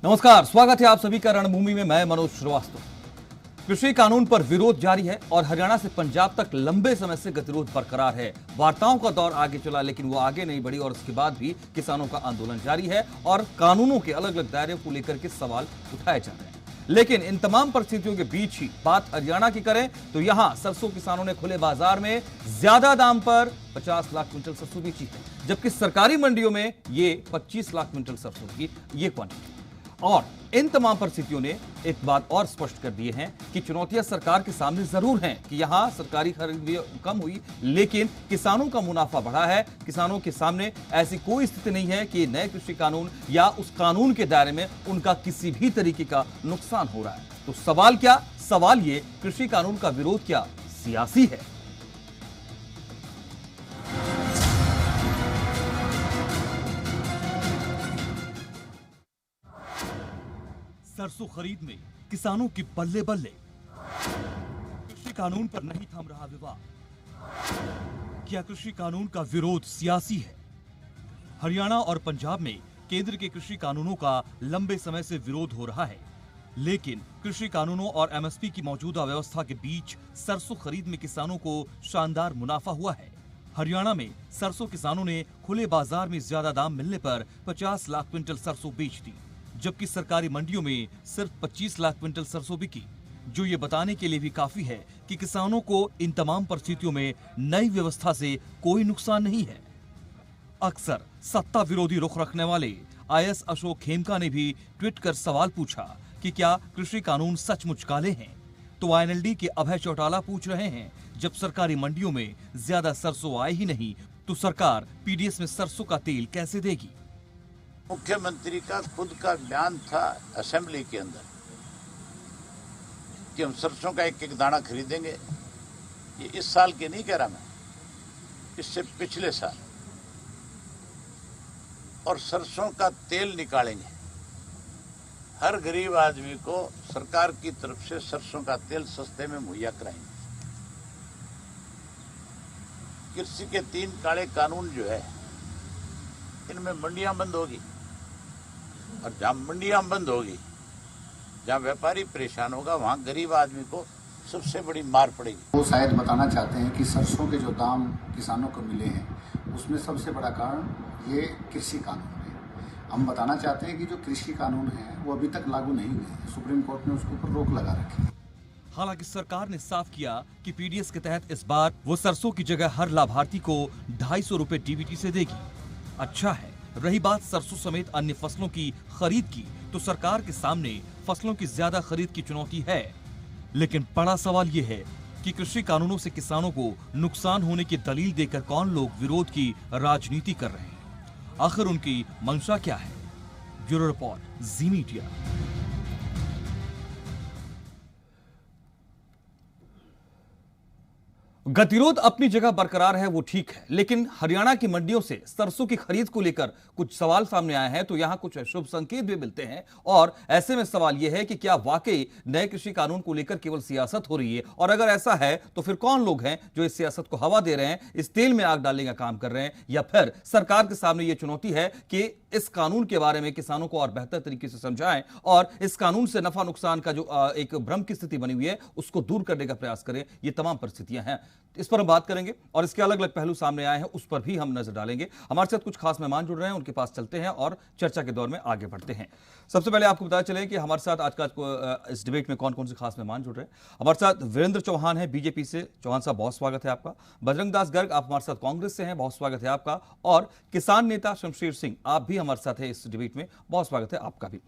नमस्कार, स्वागत है आप सभी का रणभूमि में। मैं मनोज श्रीवास्तव। कृषि कानून पर विरोध जारी है और हरियाणा से पंजाब तक लंबे समय से गतिरोध बरकरार है। वार्ताओं का दौर आगे चला, लेकिन वो आगे नहीं बढ़ी और उसके बाद भी किसानों का आंदोलन जारी है और कानूनों के अलग अलग दायरे को लेकर के सवाल उठाए जा रहे हैं। लेकिन इन तमाम परिस्थितियों के बीच ही बात हरियाणा की करें तो यहां सरसों किसानों ने खुले बाजार में ज्यादा दाम पर 50 लाख क्विंटल सरसों बेची है, जबकि सरकारी मंडियों में ये 25 लाख क्विंटल सरसों की ये क्वांटिटी। और इन तमाम परिस्थितियों ने एक बात और स्पष्ट कर दी है कि चुनौतियां सरकार के सामने जरूर हैं कि यहां सरकारी खरीद कम हुई, लेकिन किसानों का मुनाफा बढ़ा है। किसानों के सामने ऐसी कोई स्थिति नहीं है कि नए कृषि कानून या उस कानून के दायरे में उनका किसी भी तरीके का नुकसान हो रहा है। तो सवाल क्या? सवाल ये, कृषि कानून का विरोध क्या सियासी है? सरसों खरीद में किसानों की बल्ले बल्ले। कृषि कानून पर नहीं थम रहा विवाद। क्या कृषि कानून का विरोध सियासी है? हरियाणा और पंजाब में केंद्र के कृषि कानूनों का लंबे समय से विरोध हो रहा है, लेकिन कृषि कानूनों और एमएसपी की मौजूदा व्यवस्था के बीच सरसों खरीद में किसानों को शानदार मुनाफा हुआ है। हरियाणा में सरसों किसानों ने खुले बाजार में ज्यादा दाम मिलने पर 50 लाख क्विंटल सरसों बेच दी, जबकि सरकारी मंडियों में सिर्फ 25 लाख क्विंटल सरसों बिकी, जो ये बताने के लिए भी काफी है कि किसानों को इन तमाम परिस्थितियों में नई व्यवस्था से कोई नुकसान नहीं है। अक्सर सत्ता विरोधी रुख रखने वाले आईएएस अशोक खेमका ने भी ट्वीट कर सवाल पूछा कि क्या कृषि कानून सचमुच काले हैं? तो आईएनएलडी के अभय चौटाला पूछ रहे हैं, जब सरकारी मंडियों में ज्यादा सरसों आए ही नहीं तो सरकार पीडीएस में सरसों का तेल कैसे देगी? मुख्यमंत्री का खुद का बयान था असेंबली के अंदर कि हम सरसों का एक एक दाना खरीदेंगे। ये इस साल के नहीं कह रहा मैं, इससे पिछले साल। और सरसों का तेल निकालेंगे। हर गरीब आदमी को सरकार की तरफ से सरसों का तेल सस्ते में मुहैया कराएंगे। कृषि के 3 काले कानून जो है, इनमें मंडियां बंद होगी और जहां मंडियां बंद होगी, जहां व्यापारी परेशान होगा, वहां गरीब आदमी को सबसे बड़ी मार पड़ेगी। वो शायद बताना चाहते हैं कि सरसों के जो दाम किसानों को मिले हैं, उसमें सबसे बड़ा कारण ये कृषि कानून है। हम बताना चाहते हैं कि जो कृषि कानून है वो अभी तक लागू नहीं हुए हैं। सुप्रीम कोर्ट ने उसके ऊपर रोक लगा रखी है। हालांकि सरकार ने साफ किया कि पीडीएस के तहत इस बार वो सरसों की जगह हर लाभार्थी को 250 रुपए डीबीटी से देगी। अच्छा है। रही बात सरसों समेत अन्य फसलों की खरीद की, तो सरकार के सामने फसलों की ज्यादा खरीद की चुनौती है। लेकिन बड़ा सवाल ये है कि कृषि कानूनों से किसानों को नुकसान होने की दलील देकर कौन लोग विरोध की राजनीति कर रहे हैं? आखिर उनकी मंशा क्या है? ब्यूरो रिपोर्ट, जी मीडिया। गतिरोध अपनी जगह बरकरार है, वो ठीक है, लेकिन हरियाणा की मंडियों से सरसों की खरीद को लेकर कुछ सवाल सामने आए हैं, तो यहां कुछ शुभ संकेत भी मिलते हैं। और ऐसे में सवाल यह है कि क्या वाकई नए कृषि कानून को लेकर केवल सियासत हो रही है? और अगर ऐसा है तो फिर कौन लोग हैं जो इस सियासत को हवा दे रहे हैं, इस तेल में आग डालने का काम कर रहे हैं? या फिर सरकार के सामने यह चुनौती है कि इस कानून के बारे में किसानों को और बेहतर तरीके से समझाएं और इस कानून से नफा नुकसान का जो एक भ्रम की स्थिति बनी हुई है उसको दूर करने का प्रयास करें? ये तमाम परिस्थितियां हैं, इस पर हम बात करेंगे और इसके अलग अलग पहलू सामने आए हैं, उस पर भी हम नजर डालेंगे। हमारे साथ कुछ खास मेहमान जुड़ रहे हैं, उनके पास चलते हैं और चर्चा के दौर में आगे बढ़ते हैं। सबसे पहले आपको बताया चले कि हमारे साथ आज का इस डिबेट में कौन कौन से खास मेहमान जुड़ रहे हैं। हमारे साथ वीरेंद्र चौहान है बीजेपी से। चौहान साहब, बहुत स्वागत है आपका। बजरंग दास गर्ग, आप हमारे साथ कांग्रेस से हैं, बहुत स्वागत है आपका। और किसान नेता शमशेर सिंह, आप भी हमारे साथ हैं इस डिबेट में, बहुत स्वागत है आपका भी।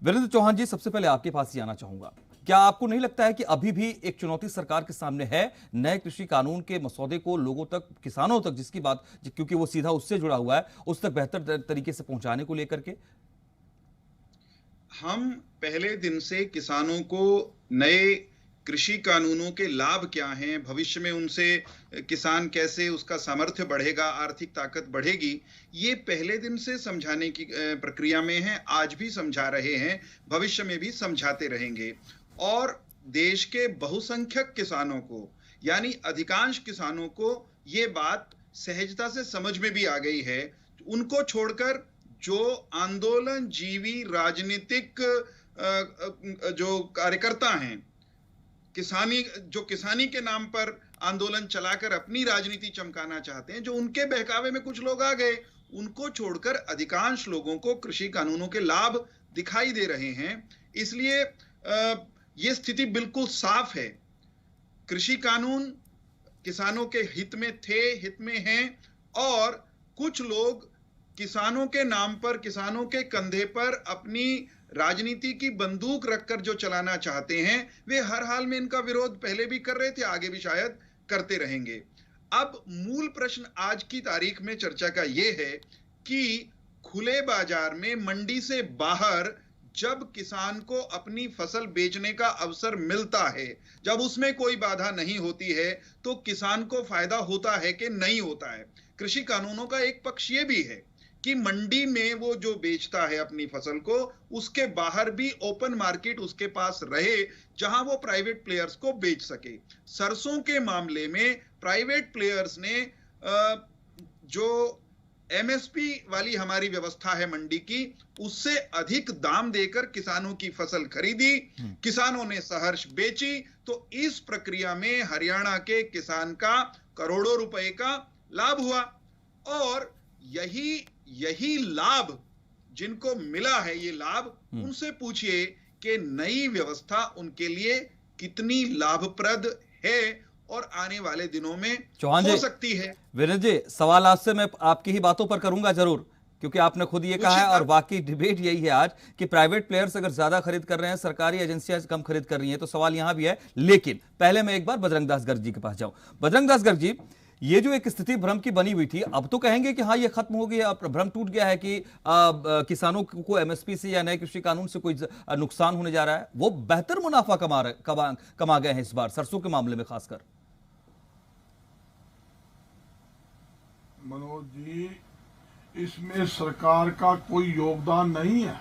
वीरेंद्र चौहान जी, सबसे पहले आपके पास ही आना चाहूंगा। क्या आपको नहीं लगता है कि अभी भी एक चुनौती सरकार के सामने है नए कृषि कानून के मसौदे को लोगों तक, किसानों तक, जिसकी बात, क्योंकि वो सीधा उससे जुड़ा हुआ है, उस तक बेहतर तरीके से पहुंचाने को लेकर के? हम पहले दिन से किसानों को नए कृषि कानूनों के लाभ क्या हैं, भविष्य में उनसे किसान कैसे उसका सामर्थ्य बढ़ेगा, आर्थिक ताकत बढ़ेगी, ये पहले दिन से समझाने की प्रक्रिया में है। आज भी समझा रहे हैं, भविष्य में भी समझाते रहेंगे। और देश के बहुसंख्यक किसानों को, यानी अधिकांश किसानों को ये बात सहजता से समझ में भी आ गई है। उनको छोड़कर जो आंदोलन जीवी राजनीतिक जो कार्यकर्ता हैं, किसानी के नाम पर आंदोलन चलाकर अपनी राजनीति चमकाना चाहते हैं, जो उनके बहकावे में कुछ लोग आ गए, उनको छोड़कर अधिकांश लोगों को कृषि कानूनों के लाभ दिखाई दे रहे हैं। इसलिए यह स्थिति बिल्कुल साफ है। कृषि कानून किसानों के हित में थे, हित में हैं, और कुछ लोग किसानों के नाम पर, किसानों के कंधे पर अपनी राजनीति की बंदूक रखकर जो चलाना चाहते हैं, वे हर हाल में इनका विरोध पहले भी कर रहे थे, आगे भी शायद करते रहेंगे। अब मूल प्रश्न आज की तारीख में चर्चा का यह है कि खुले बाजार में, मंडी से बाहर जब किसान को अपनी फसल बेचने का अवसर मिलता है, जब उसमें कोई बाधा नहीं होती है, तो किसान को फायदा होता है कि नहीं होता है। कृषि कानूनों का एक पक्ष यह भी है कि मंडी में वो जो बेचता है अपनी फसल को, उसके बाहर भी ओपन मार्केट उसके पास रहे, जहां वो प्राइवेट प्लेयर्स को बेच सके। सरसों के मामले में प्राइवेट प्लेयर्स ने जो एमएसपी वाली हमारी व्यवस्था है मंडी की, उससे अधिक दाम देकर किसानों की फसल खरीदी, किसानों ने सहर्ष बेची, तो इस प्रक्रिया में हरियाणा के किसान का करोड़ों रुपए का लाभ हुआ। और यही लाभ जिनको मिला है, ये लाभ, उनसे पूछिए कि नई व्यवस्था उनके लिए कितनी लाभप्रद है और आने वाले दिनों में हो सकती है। वीरेंद्र जी, सवाल आपसे मैं आपकी ही बातों पर करूंगा जरूर, क्योंकि आपने खुद ये कहा है और बाकी डिबेट यही है आज कि प्राइवेट प्लेयर्स अगर ज्यादा खरीद कर रहे हैं, सरकारी एजेंसियां कम खरीद कर रही हैं, तो सवाल यहां भी है। लेकिन पहले मैं एक बार बजरंग दास गर्ग जी के पास जाऊं। बजरंग दास गर्ग जी, ये जो एक स्थिति भ्रम की बनी हुई थी, अब तो कहेंगे कि हाँ ये खत्म हो गया, भ्रम टूट गया है कि किसानों को एमएसपी से या नए कृषि कानून से कोई नुकसान होने जा रहा है। वो बेहतर मुनाफा कमा गए हैं इस बार, सरसों के मामले में खासकर। मनोज जी, इसमें सरकार का कोई योगदान नहीं है।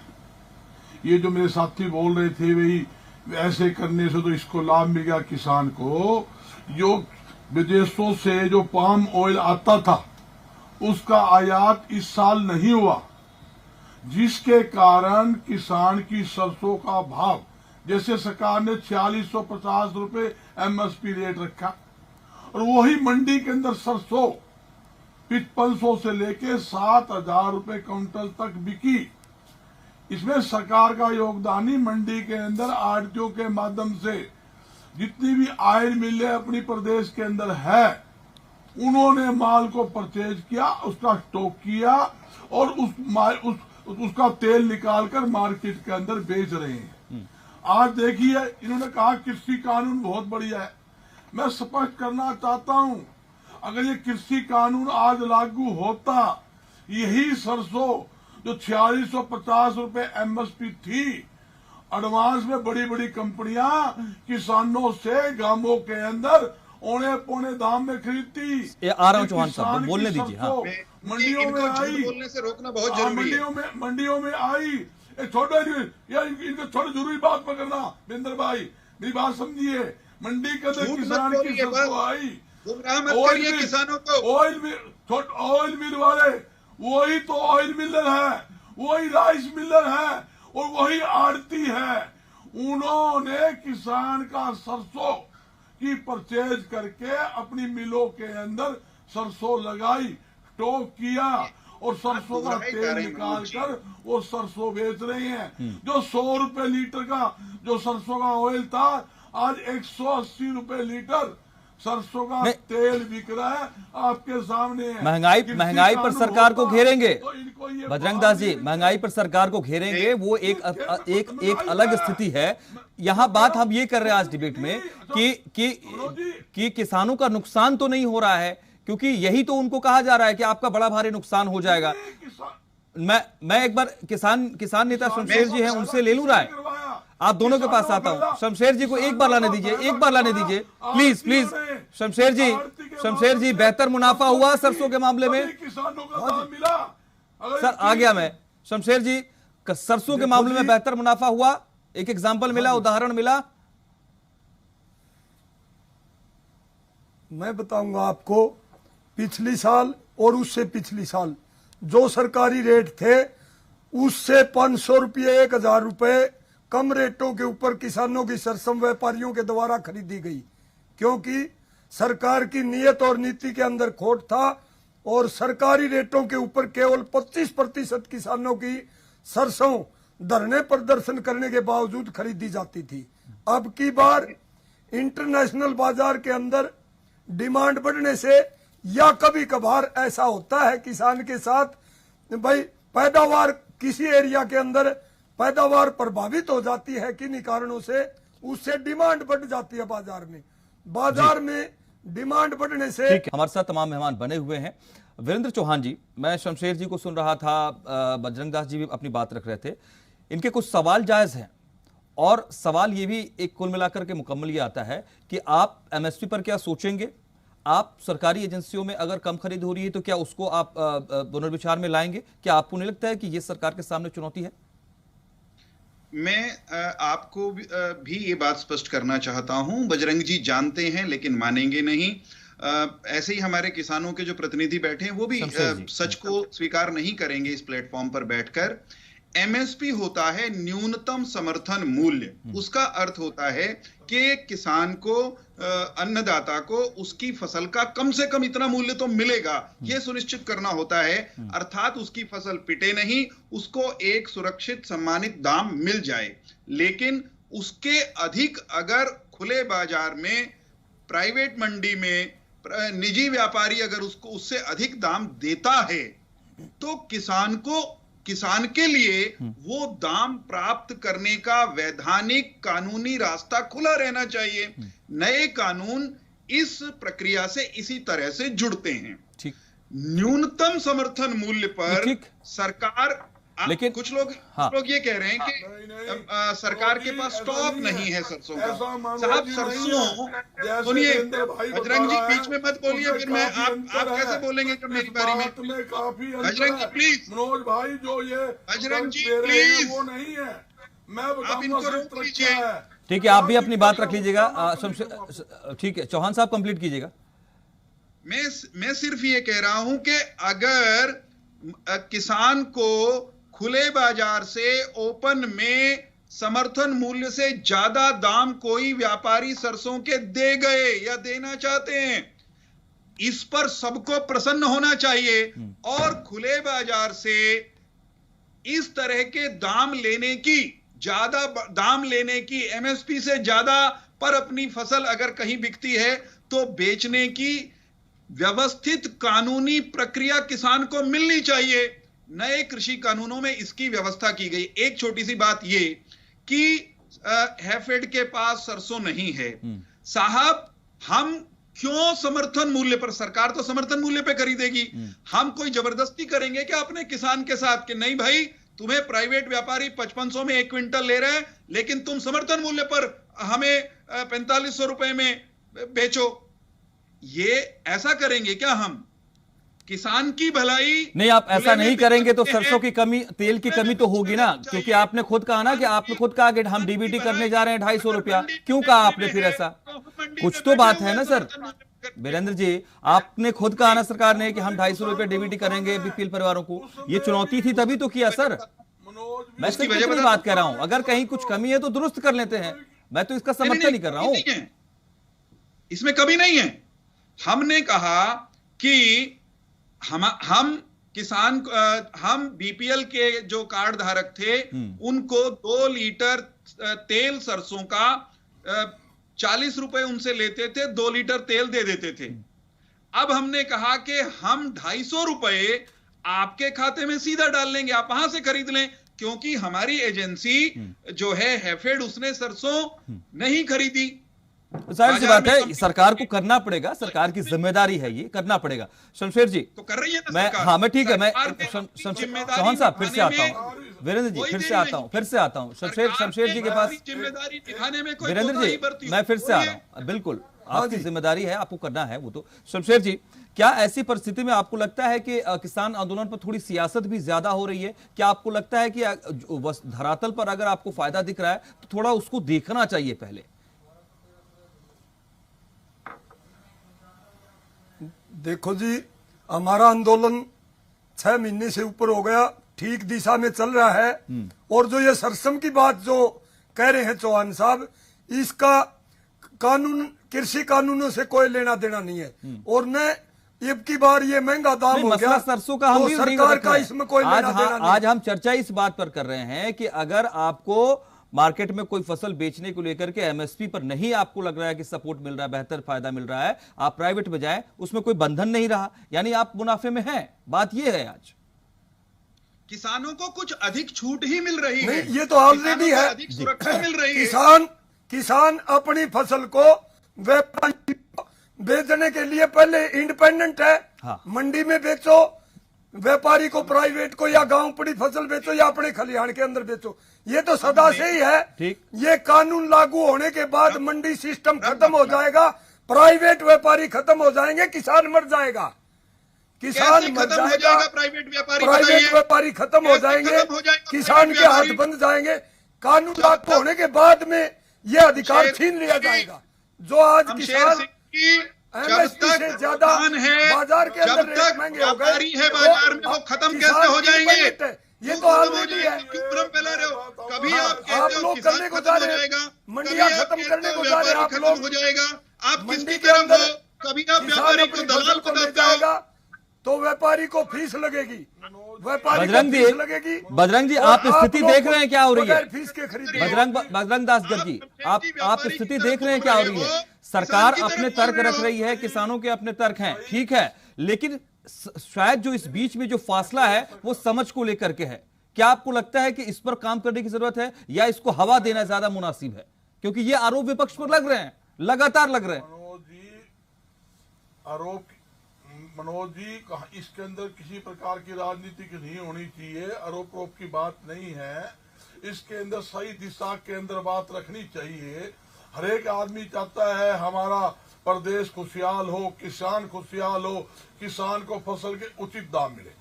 ये जो मेरे साथी बोल रहे थे, वही ऐसे करने से तो इसको लाभ मिल गया किसान को। जो विदेशों से जो पाम ऑयल आता था, उसका आयात इस साल नहीं हुआ, जिसके कारण किसान की सरसों का भाव, जैसे सरकार ने 4650 रुपए एमएसपी रेट रखा, और वही मंडी के अंदर सरसों 5500 से लेके 7000 रुपए क्विंटल तक बिकी। इसमें सरकार का योगदान ही, मंडी के अंदर आड़तियों के माध्यम से जितनी भी ऑयल मिलें अपनी प्रदेश के अंदर है, उन्होंने माल को परचेज किया, उसका स्टॉक किया, और उसका तेल निकालकर मार्केट के अंदर बेच रहे हैं। आज देखिए, इन्होंने कहा कृषि कानून बहुत बढ़िया है। मैं स्पष्ट करना चाहता हूं, अगर ये कृषि कानून आज लागू होता, यही सरसों जो 4650 रुपए एमएसपी थी, एडवांस में बड़ी बड़ी कंपनियां किसानों से गांवों के अंदर औने पौने दाम में खरीदती। आ रहा हूं चौहान साहब, बोलने दीजिए। हाँ। मंडियों में आई, बोलने से रोकना बहुत जरूरी है। मंडियों में आई, छोटा इनको छोटे जरूरी बात पकड़ना, बिंदर भाई मेरी बात समझिए। मंडी के अंदर किसान की सरसों आई, किसानों को ऑयल मिल वाले, वही तो ऑयल मिलर है, वही राइस मिलर है, और वही आड़ती है। उन्होंने किसान का सरसों की परचेज करके अपनी मिलों के अंदर सरसों लगाई, स्टॉक किया, और सरसों का तेल निकाल कर वो सरसों बेच रहे हैं। जो 100 रुपए लीटर का जो सरसों का ऑयल था, आज 180 रुपए लीटर सरसों का तेल बिक रहा है, आपके सामने है। महंगाई पर सरकार को घेरेंगे। तो बजरंग दास जी, महंगाई पर सरकार को घेरेंगे, वो एक अलग स्थिति है। यहाँ बात हम ये कर रहे हैं आज डिबेट में कि किसानों का नुकसान तो नहीं हो रहा है, क्योंकि यही तो उनको कहा जा रहा है कि आपका बड़ा भारी नुकसान हो जाएगा। मैं एक बार किसान नेता शमशेर जी हैं, उनसे ले लूं राय। आप दोनों के पास आता हूं। शमशेर जी को एक बार लाने दीजिए, प्लीज। शमशेर जी, बेहतर मुनाफा हुआ सरसों के मामले में? सर आ गया मैं। शमशेर जी, सरसों के मामले में बेहतर मुनाफा हुआ? एक एग्जांपल मिला, उदाहरण मिला? मैं बताऊंगा आपको, पिछली साल और उससे पिछली साल जो सरकारी रेट थे, उससे 500 रुपये 1000 रुपये कम रेटों के ऊपर किसानों की सरसों व्यापारियों के द्वारा खरीदी गई, क्योंकि सरकार की नीयत और नीति के अंदर खोट था और सरकारी रेटों के ऊपर केवल 25% किसानों की सरसों धरने प्रदर्शन करने के बावजूद खरीदी जाती थी। अब की बार इंटरनेशनल बाजार के अंदर डिमांड बढ़ने से या कभी कभार ऐसा होता है किसान के साथ, भाई पैदावार किसी एरिया के अंदर पैदावार प्रभावित हो जाती है किन्हीं कारणों से, उससे डिमांड बढ़ जाती है बाजार में डिमांड बढ़ने से। ठीक है, हमारे साथ तमाम मेहमान बने हुए हैं। वीरेंद्र चौहान जी, मैं शमशेर जी को सुन रहा था, बजरंग दास जी भी अपनी बात रख रहे थे, इनके कुछ सवाल जायज हैं और सवाल ये भी एक कुल मिलाकर के मुकम्मल ये आता है कि आप एमएसपी पर क्या सोचेंगे, आप सरकारी एजेंसियों में अगर कम खरीद हो रही है तो क्या उसको आप पुनर्विचार में लाएंगे? क्या आपको नहीं लगता है कि ये सरकार के सामने चुनौती है? मैं आपको भी ये बात स्पष्ट करना चाहता हूं, बजरंग जी जानते हैं लेकिन मानेंगे नहीं। ऐसे ही हमारे किसानों के जो प्रतिनिधि बैठे हैं वो भी सच को स्वीकार नहीं करेंगे इस प्लेटफॉर्म पर बैठकर। एमएसपी होता है न्यूनतम समर्थन मूल्य। उसका अर्थ होता है कि किसान को, अन्नदाता को उसकी फसल का कम से कम इतना मूल्य तो मिलेगा, यह सुनिश्चित करना होता है। अर्थात उसकी फसल पिटे नहीं, उसको एक सुरक्षित सम्मानित दाम मिल जाए। लेकिन उसके अधिक अगर खुले बाजार में, प्राइवेट मंडी में निजी व्यापारी अगर उसको उससे अधिक दाम देता है तो किसान के लिए वो दाम प्राप्त करने का वैधानिक कानूनी रास्ता खुला रहना चाहिए। नए कानून इस प्रक्रिया से इसी तरह से जुड़ते हैं। ठीक। न्यूनतम समर्थन मूल्य पर सरकार, लेकिन कुछ लोग ये कह रहे हैं कि सरकार के पास स्टॉक नहीं है सरसों का। साहब सरसों, सुनिए बजरंग जी बीच में मत बोलिए, फिर मैं आप कैसे बोलेंगे जब मेरी बारी में? बजरंग जी प्लीज, मनोज भाई जो ये बजरंग जी प्लीज वो नहीं है, मैं आप इनको रोक लीजिए। ठीक है, आप भी अपनी बात रख लीजिएगा। ठीक है, चौहान साहब कंप्लीट कीजिएगा। मैं सिर्फ ये कह रहा हूं कि अगर किसान को खुले बाजार से ओपन में समर्थन मूल्य से ज्यादा दाम कोई व्यापारी सरसों के दे गए या देना चाहते हैं, इस पर सबको प्रसन्न होना चाहिए। और खुले बाजार से इस तरह के दाम लेने की, ज्यादा दाम लेने की, एमएसपी से ज्यादा पर अपनी फसल अगर कहीं बिकती है तो बेचने की व्यवस्थित कानूनी प्रक्रिया किसान को मिलनी चाहिए। नए कृषि कानूनों में इसकी व्यवस्था की गई। एक छोटी सी बात ये कि हैफेड के पास सरसों नहीं है। साहब, हम क्यों समर्थन मूल्य पर, सरकार तो समर्थन मूल्य पे खरीदेगी, हम कोई जबरदस्ती करेंगे क्या अपने किसान के साथ कि नहीं भाई तुम्हें प्राइवेट व्यापारी 5500 में 1 क्विंटल ले रहे हैं लेकिन तुम समर्थन मूल्य पर हमें 4500 रुपए में बेचो? ये ऐसा करेंगे क्या हम? किसान की भलाई नहीं, आप ऐसा नहीं करेंगे तो सरसों की कमी, तेल की कमी तो होगी ना, क्योंकि आपने खुद कहा ना कि आपने खुद कहा कि हम डीबीटी करने जा रहे हैं 250 रुपया। क्यों कहा आपने फिर ऐसा? कुछ तो बात है ना सर। वीरेंद्र जी, आपने खुद कहा ना सरकार ने कि हम 250 रुपया डीबीटी करेंगे बीपीएल परिवारों को। ये चुनौती थी तभी तो किया सर। मैं सिर्फ इतनी बात कह रहा हूं, अगर कहीं कुछ कमी है तो दुरुस्त कर लेते हैं। मैं तो इसका समर्थन नहीं कर रहा हूं। इसमें कमी नहीं है। हमने कहा कि हम किसान, हम बीपीएल के जो कार्ड धारक थे उनको 2 लीटर तेल सरसों का 40 रुपए उनसे लेते थे, 2 लीटर तेल दे देते थे। अब हमने कहा कि हम 250 रुपए आपके खाते में सीधा डाल लेंगे, आप वहां से खरीद लें, क्योंकि हमारी एजेंसी जो है हैफेड, उसने सरसों नहीं खरीदी। जाहिर सी बात है, सरकार को करना पड़ेगा, सरकार की जिम्मेदारी है, ये करना पड़ेगा। शमशेर जी तो कर रही है मैं, हाँ मैं ठीक है, मैं चौहान साहब फिर से आता हूँ, वीरेंद्र जी फिर से आता हूँ, शमशेर जी के पास। वीरेंद्र जी मैं फिर से आ रहा हूँ, बिल्कुल आपकी जिम्मेदारी है, आपको करना है वो तो। शमशेर जी, क्या ऐसी परिस्थिति में आपको लगता है कि किसान आंदोलन पर थोड़ी सियासत भी ज्यादा हो रही है? क्या आपको लगता है कि धरातल पर अगर आपको फायदा दिख रहा है तो थोड़ा उसको देखना चाहिए पहले? देखो जी, हमारा आंदोलन 6 महीने से ऊपर हो गया, ठीक दिशा में चल रहा है। और जो ये सरसम की बात जो कह रहे हैं चौहान साहब, इसका कानून कृषि कानूनों से कोई लेना देना नहीं है। और न अब की बार ये महंगा दाम हो गया, सरसों का हम तो भी सरकार का इसमें कोई लेना देना नहीं। आज हम चर्चा इस बात पर कर रहे हैं कि अगर आपको मार्केट में कोई फसल बेचने को लेकर के एमएसपी पर नहीं आपको लग रहा है कि सपोर्ट मिल रहा है, बेहतर फायदा मिल रहा है, आप प्राइवेट में जाएं, उसमें कोई बंधन नहीं रहा, यानी आप मुनाफे में हैं। बात यह है आज किसानों को कुछ अधिक छूट ही मिल रही है। ये तो ऑलरेडी है, अधिक सुरक्षा मिल रही है। किसान अपनी फसल को व्यापारी बेचने के लिए पहले इंडिपेंडेंट है। हाँ। मंडी में बेचो, व्यापारी को प्राइवेट को, या गांव पड़ी फसल बेचो या अपने खलिहान के अंदर बेचो, ये तो सदा से ही है। ठीक। ये कानून लागू होने के बाद मंडी सिस्टम खत्म हो जाएगा, प्राइवेट व्यापारी खत्म हो जाएंगे, किसान मर जाएगा। किसान मर जाएगा, प्राइवेट व्यापारी खत्म हो जाएंगे, किसान के हाथ बंद जाएंगे। कानून लागू होने के बाद में ये अधिकार छीन लिया जाएगा। जो आज किसान एमएसपी से ज्यादा बाजार के अंदर रेट महंगे हो गए है, बाजार में वो खत्म कैसे हो जाएंगे? ये तो ऑलरेडी है। फैला रहे हो, कभी आप लोग करने को जा रहे हैं, मंडियां खत्म करने को जा रहे हैं। आप लोग हो जाएगा, आप मंडी के अंदर कभी आप व्यापारी को दलाल को ले जाएगा तो व्यापारी को फीस लगेगी, व्यापारी बजरंग को फीस लगेगी। बजरंग जी, आप स्थिति देख रहे हैं क्या हो रही है? फीस के खरीद बजरंग दास गर्ग जी, आप स्थिति देख रहे हैं क्या हो रही है? सरकार अपने तर्क रख रही है, किसानों के अपने तर्क हैं, ठीक है, लेकिन शायद जो इस बीच में जो फासला है वो समझ को लेकर के है। क्या आपको लगता है कि इस पर काम करने की जरूरत है या इसको हवा देना ज्यादा मुनासिब है? क्योंकि ये आरोप विपक्ष पर लग रहे हैं, लगातार लग रहे हैं। मनोज जी, इसके अंदर किसी प्रकार की राजनीति नहीं होनी चाहिए, आरोप की बात नहीं है। इसके अंदर सही दिशा के अंदर बात रखनी चाहिए। हर एक आदमी चाहता है हमारा प्रदेश खुशहाल हो, किसान खुशहाल हो, किसान को फसल के उचित दाम मिले।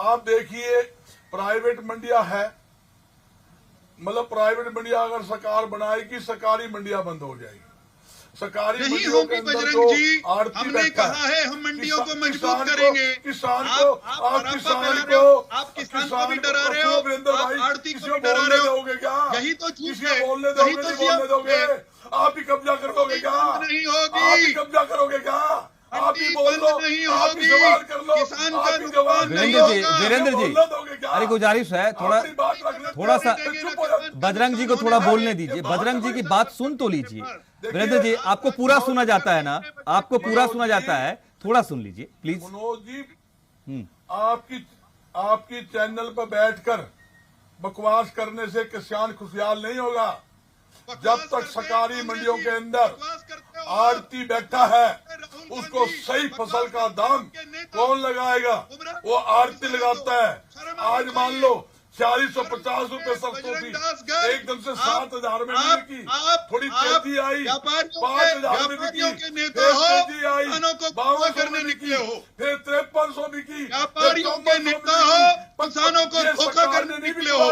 आप देखिए, प्राइवेट मंडियां है, मतलब प्राइवेट मंडियां अगर सरकार बनाएगी, सरकारी मंडियां बंद हो जाएगी। सरकारी नहीं होगी बजरंग जी, हमने कहा है हम मंडियों को मजबूत करेंगे। किसान को आप किसान को भी डरा रहे हो, आप आड़ती को भी डरा रहे हो, यही तो झूठ है। यही तो बोलने दोगे, आप ही कब्जा कर दोगे क्या? नहीं होगी, आप ही कब्जा करोगे क्या? आप ही बोल लो, नहीं आप ही होगी, सवाल कर लो, किसान का आप ही जवाब नहीं होगा। वीरेंद्र जी, अरे गुजारिश है थोड़ा सा बजरंग जी को थोड़ा बोलने दीजिए। बजरंग जी की बात सुन तो लीजिए। वीरेंद्र जी, आपको पूरा सुना जाता है ना? आपको पूरा सुना जाता है, थोड़ा सुन लीजिए प्लीज। मनोज जी, आपकी चैनल पर बैठकर बकवास करने से किसान खुशहाल नहीं होगा। जब तक सरकारी मंडियों के अंदर आड़ती बैठा है, उसको सही फसल का दाम कौन लगाएगा? वो आड़ती लगाता है। आज मान लो 450 रुपए सरसों की एकदम से 7,000 में मिली की, थोड़ी तेजी आई, 5,000 में बिकी, फिर तेजी आई, 52 में निकले हो, फिर 5300 बिकी। व्यापारियों के नेता हो, किसानों को धोखा करने निकले हो,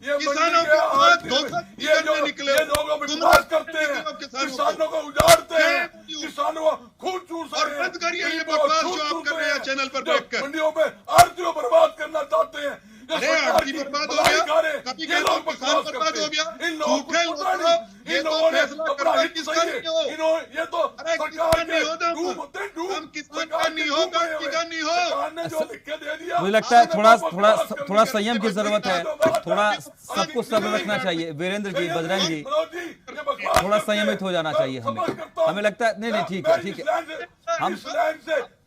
ये किसानों के साथ धोखा करने निकले हो, ये लोग विश्वास करते हैं, किसानों को उजाड़ते हैं, किसानों को खून चूस और रद्द करिए ये बकवास जो आप कर रहे हैं चैनल पर बैठकर। मंडियों में आड़तियों बर्बाद करना चाहते हैं। अरे आड़ती बर्बाद हो गया, कभी ये लोग किसान बर्बाद हो गया। इन लोगों को पता नहीं, इन लोगों ने अपना हित सही है, ये तो सरकार ने हम किसान का नहीं हो, का नहीं हो। सरकार ने जो लिख के दे दिया, मुझे लगता है थोड़ा संयम की जरूरत है, थोड़ा सबको सब्र रखना चाहिए। वीरेंद्र जी, बजरंग जी, थोड़ा संयमित हो जाना चाहिए हमें लगता है। नहीं ठीक है, हम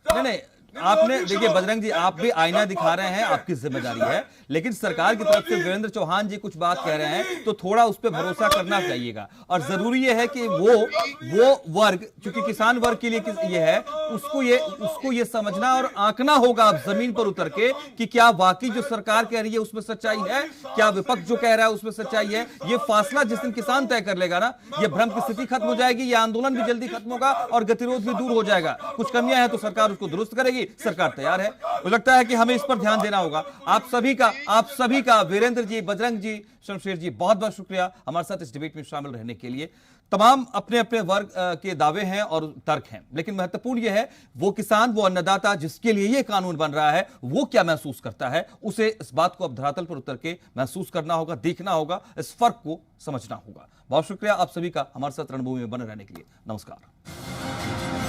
नहीं आपने देखिए बजरंग जी, आप भी आईना दिखा रहे हैं, आपकी जिम्मेदारी है, लेकिन सरकार की तरफ से वीरेंद्र चौहान जी कुछ बात कह रहे हैं तो थोड़ा उस पर भरोसा करना चाहिएगा। और जरूरी यह है कि वो वर्ग, चूंकि किसान वर्ग के लिए ये है, उसको ये समझना और आंकना होगा अब जमीन पर उतर के कि क्या वाकई जो सरकार कह रही है उसमें सच्चाई है, क्या विपक्ष जो कह रहा है उसमें सच्चाई है। ये फासला जिस दिन किसान तय कर लेगा ना, ये भ्रम की स्थिति खत्म हो जाएगी, ये आंदोलन भी जल्दी खत्म होगा और गतिरोध भी दूर हो जाएगा। कुछ कमियां हैं तो सरकार उसको दुरुस्त करेगी, लिए सरकार तैयार है। मुझे लगता है कि हमें इस पर ध्यान देना होगा। आप सभी का वीरेंद्र जी, बजरंग जी, शमशेर जी, बहुत बहुत शुक्रिया हमारे साथ इस डिबेट में शामिल रहने के लिए। तमाम अपने अपने वर्ग के दावे हैं और तर्क हैं, लेकिन महत्वपूर्ण यह है वो किसान, वो अन्नदाता जिसके लिए ये कानून बन रहा है, वो क्या महसूस करता है। उसे इस बात को अब धरातल पर उतर के महसूस करना होगा, देखना होगा, इस फर्क को समझना होगा। बहुत शुक्रिया आप सभी का हमारे साथ रणभूमि में बने रहने के लिए। नमस्कार।